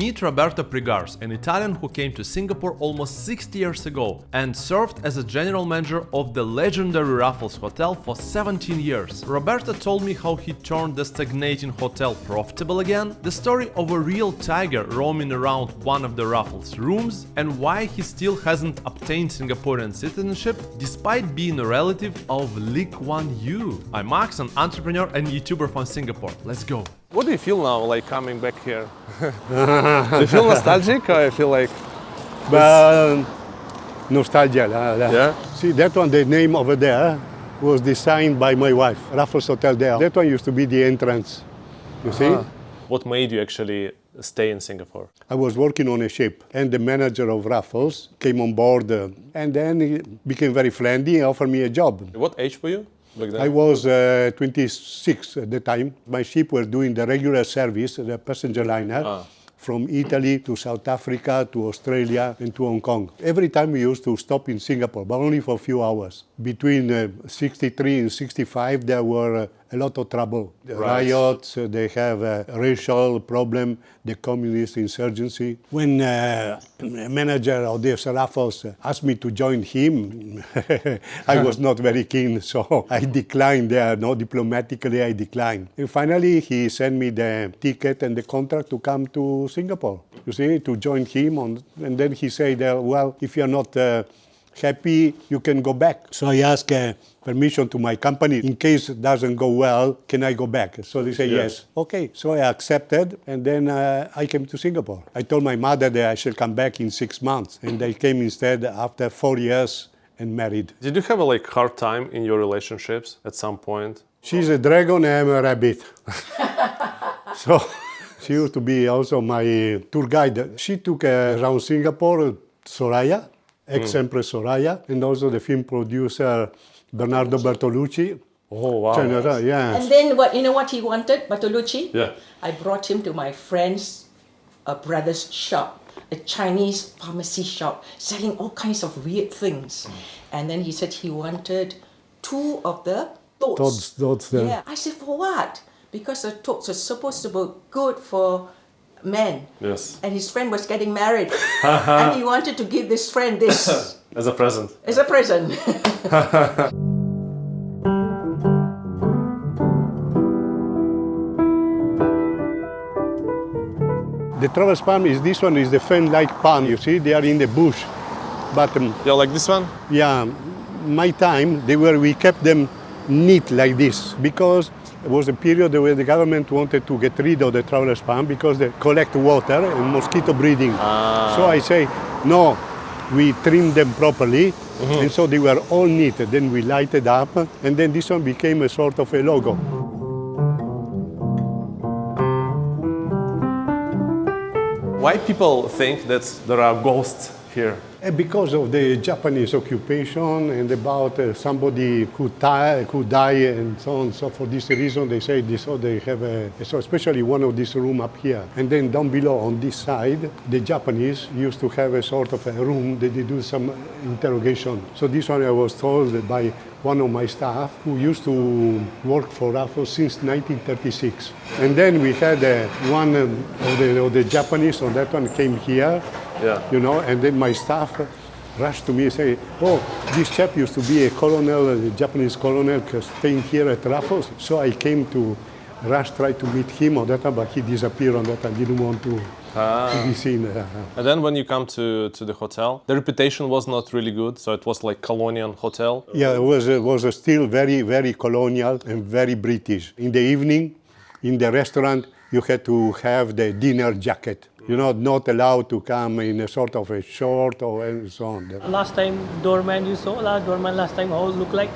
Meet Roberto Prigars, an Italian who came to Singapore almost 60 years ago and served as a general manager of the legendary Raffles Hotel for 17 years. Roberto told me how he turned the stagnating hotel profitable again, the story of a real tiger roaming around one of the Raffles rooms, and why he still hasn't obtained Singaporean citizenship despite being a relative of Lee Kuan Yew. I'm Max, an entrepreneur and YouTuber from Singapore. Let's go! What do you feel now, like coming back here? Do you feel nostalgic, or I feel like? But nostalgia. Yeah? See, that one, the name over there was designed by my wife, Raffles Hotel there. That one used to be the entrance, you see? What made you actually stay in Singapore? I was working on a ship, and the manager of Raffles came on board, and then he became very friendly and offered me a job. What age were you back then? I was 26 at the time. My ship was doing the regular service, the passenger liner, from Italy to South Africa to Australia and to Hong Kong. Every time we used to stop in Singapore, but only for a few hours. Between 63 and 65, there were a lot of trouble. The riots, they have a racial problem, the communist insurgency. When manager of this Raffles asked me to join him, I was not very keen, so I declined there. No, diplomatically I declined. And finally, he sent me the ticket and the contract to come to Singapore, you see, to join him. And then he said, well, if you're not happy, you can go back. So I asked permission to my company. In case it doesn't go well, can I go back? So they say yes. Okay, so I accepted, and then I came to Singapore. I told my mother that I should come back in 6 months, and I came instead after 4 years and married. Did you have a hard time in your relationships at some point? She's a dragon, I'm a rabbit. So she used to be also my tour guide. She took around Singapore, Soraya, ex-Empress Soraya, and also the film producer Bernardo Bertolucci. Oh, wow. Yes. And then you know what he wanted, Bertolucci? Yeah. I brought him to my friend's brother's shop, a Chinese pharmacy shop, selling all kinds of weird things. And then he said he wanted 2 of the toads. Toads, Yeah. I said, for what? Because the toads are supposed to be good for men. Yes. And his friend was getting married. And he wanted to give this friend this. As a present. As a present. The traverse palm is this one, is the fan-like palm. You see, they are in the bush. But Yeah, like this one? yeah, my time, we kept them neat like this because it was a period where the government wanted to get rid of the traveler's palm because they collect water and mosquito breeding. So I say, no, we trim them properly, and so they were all neat. Then we lighted up, and then this one became a sort of a logo. Why people think that there are ghosts here? Because of the Japanese occupation and about somebody who die and so on. So for this reason, they say this, so they have so especially one of this room up here. And then down below on this side, the Japanese used to have a sort of a room that they do some interrogation. So this one I was told by one of my staff who used to work for Raffles since 1936. And then we had one of the Japanese on that one came here. Yeah. You know, and then my staff rushed to me and say, oh, this chap used to be a colonel, a Japanese colonel, staying here at Raffles. So I came to rush, try to meet him on that time, but he disappeared on that time. Didn't want to be seen. And then when you come to the hotel, the reputation was not really good, so it was like colonial hotel. Yeah, it was still very, very colonial and very British. In the evening, in the restaurant, you had to have the dinner jacket. You're not allowed to come in a sort of a short or and so on. Last time doorman you saw, last time how it looked like?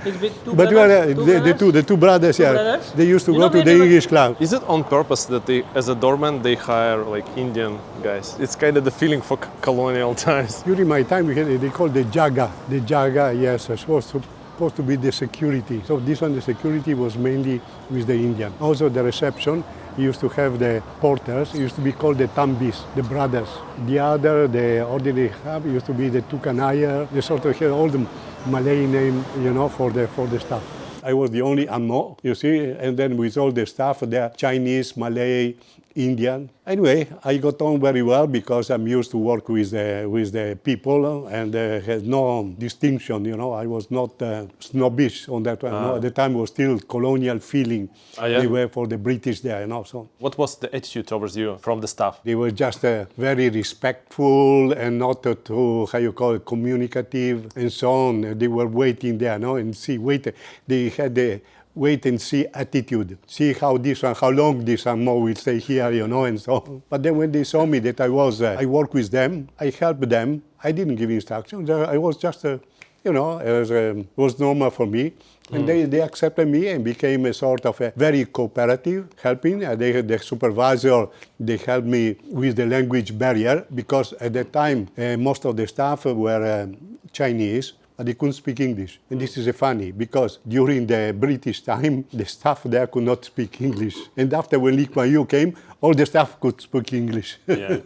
It's with two But brothers, the two brothers, yeah, brothers? they used to You go know, to we the never- English club. Is it on purpose that they, as a doorman, they hire like Indian guys? It's kind of the feeling for colonial times. During my time, they called the Jaga. The Jaga, yes, was supposed to be the security. So this one, the security was mainly with the Indian. Also the reception, used to have the porters, used to be called the Tambis, the brothers. The other, the ordinary hub, used to be the Tukanaya. They sort of had all the Malay name, for the staff. I was the only Ammo, you see, and then with all the staff, there Chinese, Malay, Indian. Anyway, I got on very well because I'm used to work with the people and had no distinction. You know, I was not snobbish on that one. No, at the time, it was still colonial feeling. Yeah? They were for the British there, you know. So What was the attitude towards you from the staff? they were just very respectful and not too, how you call it, communicative and so on. They were waiting there, no, and wait. They had the wait and see attitude. See how long this one more will stay here, you know, and so on. But then when they saw me that I worked with them, I helped them. I didn't give instructions. I was just, you know, it was normal for me. And they accepted me and became a sort of a very cooperative, helping. They had the supervisor, they helped me with the language barrier because at that time most of the staff were Chinese. But they couldn't speak English. And this is funny because during the British time, the staff there could not speak English. And after when Lee Kuan Yew came, all the staff could speak English. Yeah.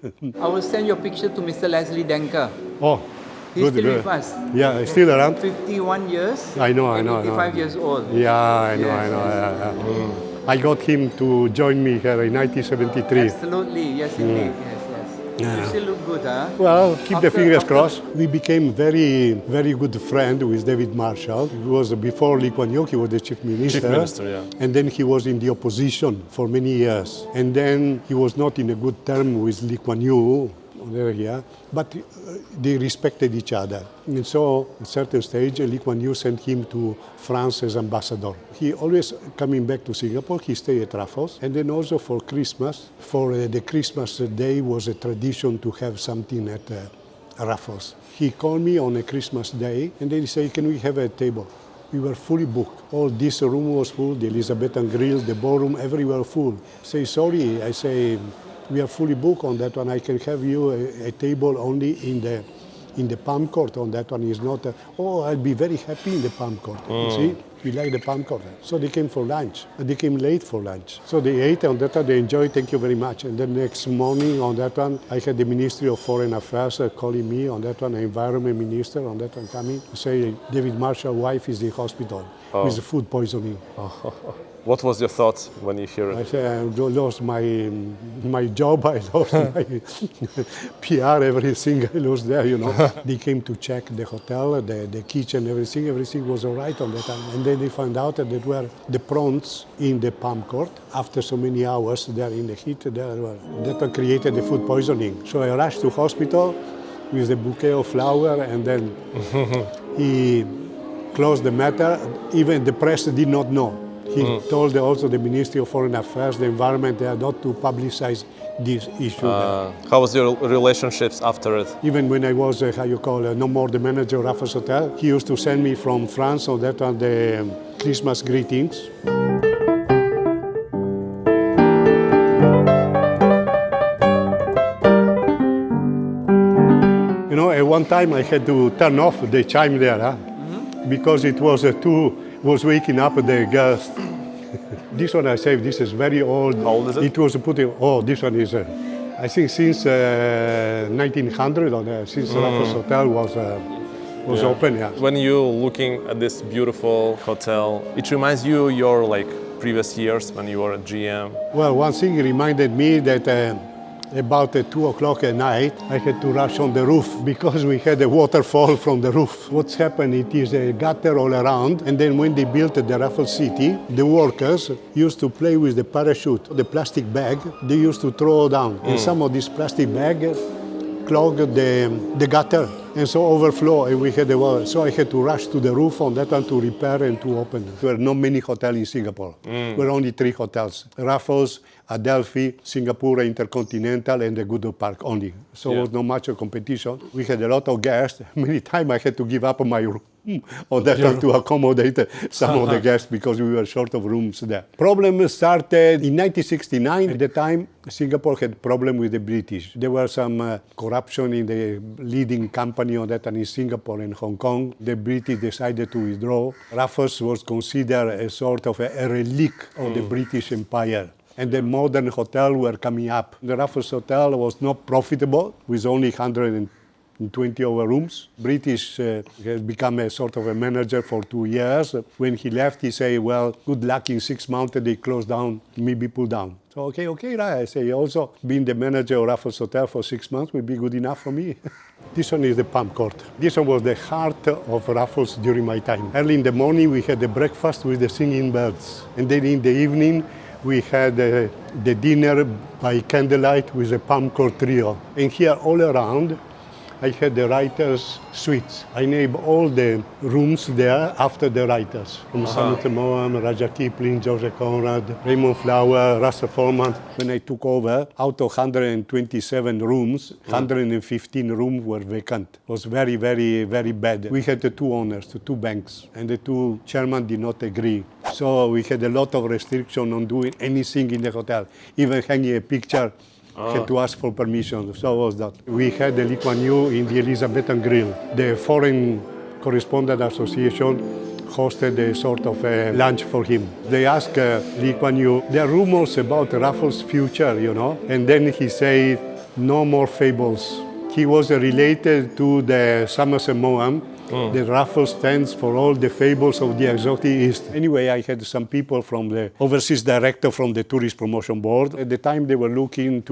I will send your picture to Mr. Leslie Denker. Oh, He's good, still good. with us. Yeah, he's still around. 51 years. I know. And 85 years old. Yeah, I know. Yes, I got him to join me here in 1973. Absolutely, yes indeed. Yes. You still look good, huh? Well, keep the After- fingers after- crossed. We became very, very good friend with David Marshall. He was before Lee Kuan Yew, he was the chief minister. Chief minister, yeah. And then he was in the opposition for many years. And then he was not in a good term with Lee Kuan Yew. There, yeah, but they respected each other. And so, at a certain stage, Lee Kuan Yew sent him to France as ambassador. He always coming back to Singapore, he stayed at Raffles. And then also for Christmas, for the Christmas day was a tradition to have something at Raffles. He called me on a Christmas day and then he said, can we have a table? We were fully booked. All this room was full, the Elizabethan Grill, the ballroom, everywhere full. Say, sorry, I say, we are fully booked on that one. I can have you a table only in the Palm Court. On that one is not. I'll be very happy in the Palm Court. You see, we like the Palm Court. So they came for lunch. They came late for lunch. So they ate on that one. They enjoyed. Thank you very much. And then next morning on that one, I had the Ministry of Foreign Affairs calling me on that one, Environment Minister on that one coming to say David Marshall's wife is in hospital with food poisoning. What was your thoughts when you hear I it? said, I lost my job, I lost my PR, everything I lost there, you know. They came to check the hotel, the kitchen, everything was all right on that time. And then they found out that there were the prawns in the Palm Court. After so many hours there in the heat, that created the food poisoning. So I rushed to hospital with a bouquet of flower and then he closed the matter. Even the press did not know. He told also the Ministry of Foreign Affairs, the environment, they are not to publicize this issue. How was your relationships after it? Even when I was, no more the manager of Raffles Hotel, he used to send me from France on that one the Christmas greetings. You know, at one time I had to turn off the chime there, because it was was waking up the guests. This one I saved, this is very old. How old is it? It was putting, this one is, I think since 1900, since Raffles Hotel was open, yeah. When you're looking at this beautiful hotel, it reminds you your previous years when you were at GM. Well, one thing reminded me that about 2 o'clock at night, I had to rush on the roof because we had a waterfall from the roof. What's happened, it is a gutter all around, and then when they built the Raffles City, the workers used to play with the parachute. The plastic bag, they used to throw down. And some of this plastic bag clogged the gutter, and so overflow, and we had the water. So I had to rush to the roof on that one to repair and to open. There were not many hotels in Singapore. There were only 3 hotels. Raffles, Adelphi, Singapore Intercontinental, and the Goodwood Park only. So it was not much of competition. We had a lot of guests. Many times I had to give up my room on that one to accommodate some of the guests because we were short of rooms there. Problem started in 1969. At the time, Singapore had problem with the British. There was some corruption in the leading company on that one in Singapore and Hong Kong. The British decided to withdraw. Raffles was considered a sort of a relic of the British Empire. And the modern hotels were coming up. The Raffles Hotel was not profitable with only 120 20 over rooms. British has become a sort of a manager for 2 years. When he left, he said, well, good luck in 6 months, they close down, maybe pull down. So, okay, right. I say, also being the manager of Raffles Hotel for 6 months will be good enough for me. This one is the Palm Court. This one was the heart of Raffles during my time. Early in the morning, we had the breakfast with the singing birds. And then in the evening, we had the dinner by candlelight with the Palm Court trio. And here all around, I had the writers' suites. I named all the rooms there after the writers. From Samuel Moam, Raja Kipling, Joseph Conrad, Raymond Flower, Russell Foreman. When I took over, out of 127 rooms, 115 rooms were vacant. It was very, very, very bad. We had the 2 owners, the 2 banks, and the 2 chairmen did not agree. So we had a lot of restriction on doing anything in the hotel, even hanging a picture. Had to ask for permission, so was that. We had the Lee Kuan Yew in the Elizabethan Grill. The Foreign Correspondent Association hosted a sort of a lunch for him. They asked Lee Kuan Yew, there are rumors about Raffles' future, you know, and then he said, no more fables. He was related to the Somerset Maugham. The Raffles stands for all the fables of the exotic East. Anyway, I had some people from the overseas director from the Tourist Promotion Board. At the time, they were wanted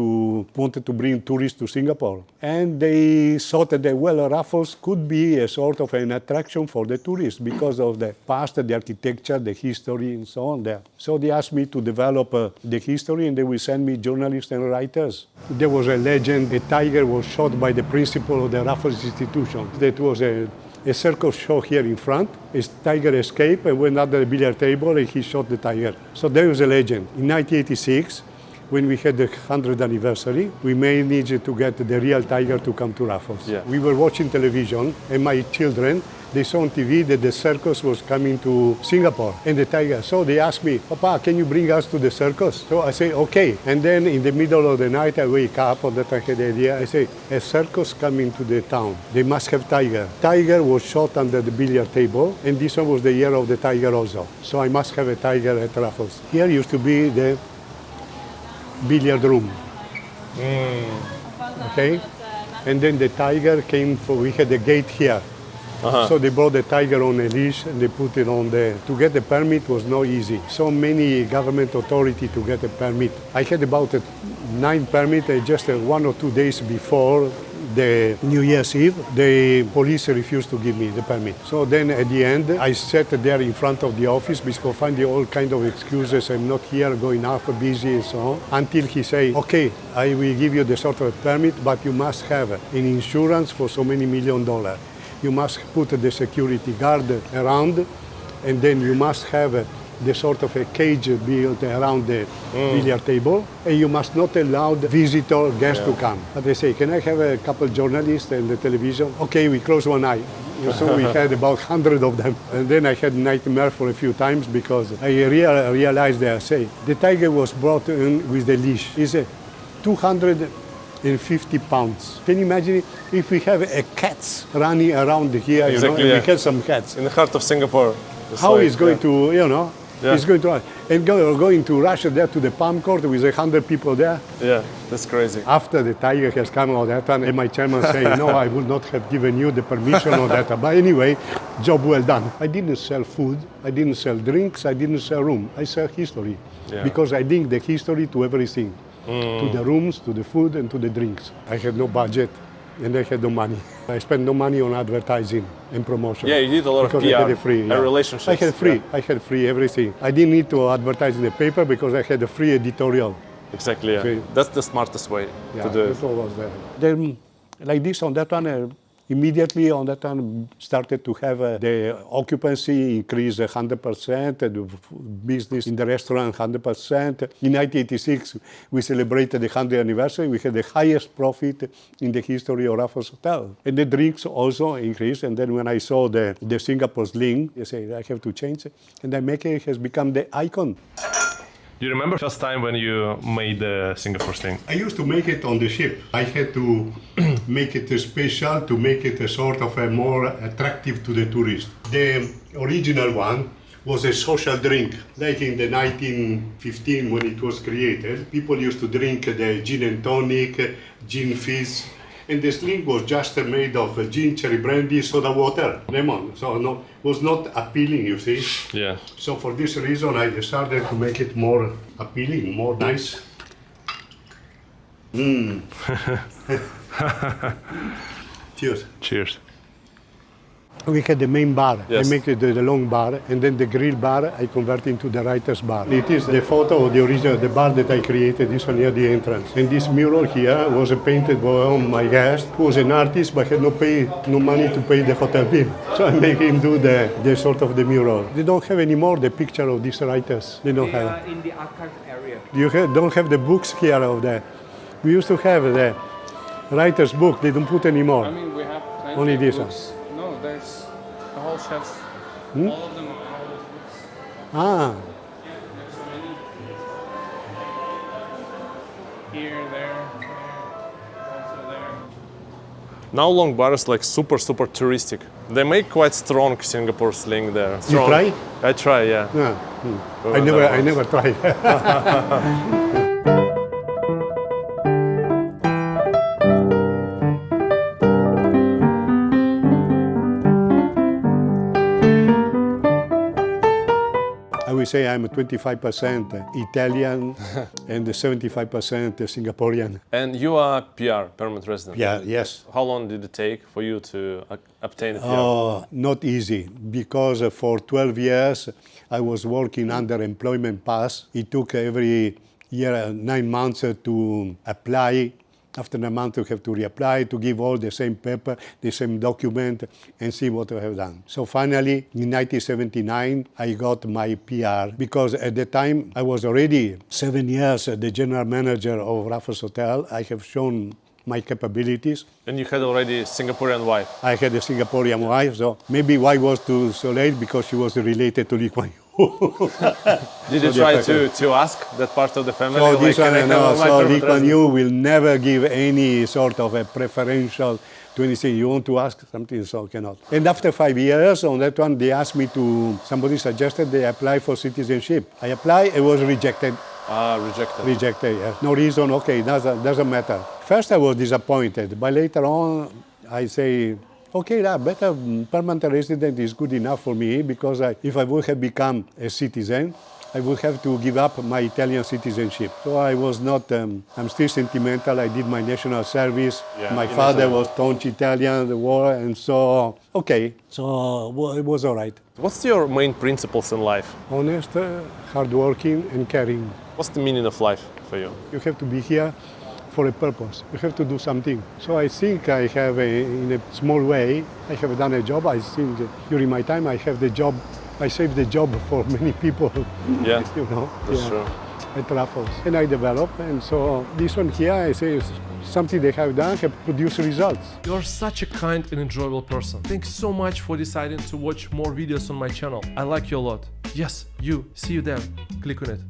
to bring tourists to Singapore. And they thought that, well, Raffles could be a sort of an attraction for the tourists because of the past, the architecture, the history, and so on there. So they asked me to develop the history, and they will send me journalists and writers. There was a legend, a tiger was shot by the principal of the Raffles Institution. That was a circus show here in front. His tiger escaped and went under the billiard table and he shot the tiger. So there was a legend. In 1986, when we had the 100th anniversary, we managed to get the real tiger to come to Raffles. Yeah. We were watching television and my children, they saw on TV that the circus was coming to Singapore and the tiger. So they asked me, Papa, can you bring us to the circus? So I say, okay. And then in the middle of the night, I wake up, or that I had the idea, I say, a circus coming to the town. They must have tiger. Tiger was shot under the billiard table, and this one was the year of the tiger also. So I must have a tiger at Raffles. Here used to be the billiard room. Okay? And then the tiger came, we had a gate here. So they brought the tiger on a leash and they put it on there. To get the permit was not easy. So many government authority to get a permit. I had about 9 permits just 1 or 2 days before the New Year's Eve. The police refused to give me the permit. So then at the end, I sat there in front of the office because finding all kind of excuses. I'm not here, going out, busy and so on. Until he said, okay, I will give you the sort of permit, but you must have an insurance for so many $1 million. You must put the security guard around, and then you must have the sort of a cage built around the billiard table, and you must not allow the visitor guests to come. But they say, can I have a couple journalists and the television? Okay, we close one eye. So we had about 100 of them. And then I had nightmare for a few times because I realized that, say, the tiger was brought in with the leash. It's a 250 pounds. Can you imagine if we have cats running around here, Exactly, and yeah. we had some cats? In the heart of Singapore. It's How like, he's going to, Yeah. he's going to, and going to Russia there to the Palm Court with 100 people there. Yeah, that's crazy. After the tiger has come on that one, and my chairman saying, no, I would not have given you the permission on that. But anyway, job well done. I didn't sell food, I didn't sell drinks, I didn't sell room. I sell history. Yeah. Because I link the history to everything. To the rooms, to the food, and to the drinks. I had no budget, and I had no money. I spent no money on advertising and promotion. Yeah, you did a lot of because PR I had it free, and relationships. I had free. Yeah. I had free everything. I didn't need to advertise in the paper because I had a free editorial. Exactly, yeah. Okay. That's the smartest way to do it. That's all was there. Then, like this on that one, immediately on that one started to have the occupancy increase 100%, the business in the restaurant 100%. In 1986, we celebrated the 100th anniversary. We had the highest profit in the history of Raffles Hotel. And the drinks also increased. And then when I saw the Singapore Sling, I said, I have to change it. And then it has become the icon. Do you remember first time when you made the Singapore Sling? I used to make it on the ship. I had to make it special to make it a sort of a more attractive to the tourist. The original one was a social drink, like in the 1915 when it was created. People used to drink the gin and tonic, gin fizz, And the sling was just made of ginger, brandy, soda water, lemon. So no, was not appealing, you see. Yeah. So for this reason, I decided to make it more appealing, more nice. Cheers. Cheers. We had the main bar. Yes. I make it the long bar, and then the grill bar I convert into the writer's bar. It is the photo of the original, the bar that I created, this one near the entrance. And this mural here was painted by my guest, who was an artist but had no money to pay the hotel bill. So I make him do the sort of the mural. They don't have anymore the picture of these writers. They don't have. In the archive area. You don't have the books here of that. We used to have the writer's book. They don't put anymore. I mean, we have plenty Only of this books. No, there's the whole shelves. All of them are all those books. Ah, There's so many. Here, there, also there. Now long bar is like super touristic. They make quite strong Singapore sling there. Strong. try? I try, yeah. yeah. We I were there never once. tried. I would say I'm 25% Italian and 75% Singaporean. And you are PR, permanent resident. Yeah, yes. How long did it take for you to obtain a PR? Oh, not easy, because for 12 years I was working under employment pass. It took every year 9 months to apply. After a month, you have to reapply, to give all the same paper, the same document, and see what I have done. So finally, in 1979, I got my PR, because at the time, I was already 7 years the general manager of Raffles Hotel. I have shown my capabilities. And you had already Singaporean wife. I had a Singaporean wife, so maybe why was too so late, because she was related to Lee Kuan Yew. Did you try to ask that part of the family? So this can I one, have no, my so permanent Lee Kuan resident? Yew will never give any sort of a preferential to anything. You want to ask something, so cannot. And after 5 years on that one, they asked me to, somebody suggested they apply for citizenship. I applied, it was rejected. Ah, rejected. Rejected, yeah. No reason, okay, doesn't matter. First I was disappointed, but later on I say, okay, better permanent resident is good enough for me, because if I would have become a citizen, I would have to give up my Italian citizenship. So I was not, I'm still sentimental. I did my national service. Yeah, My in father Italy. was staunch Italian, the war, and so, okay. So it was all right. What's your main principles in life? Honest, hardworking, and caring. What's the meaning of life for you? You have to be here for a purpose. You have to do something. So I think I have, in a small way, I have done a job. I think during my time I have the job, I saved the job for many people. Yeah, You know, that's true. at Raffles. And I develop, and so this one here, I say, is something they have done have produced results. You're such a kind and enjoyable person. Thanks so much for deciding to watch more videos on my channel. I like you a lot. Yes, you. See you there. Click on it.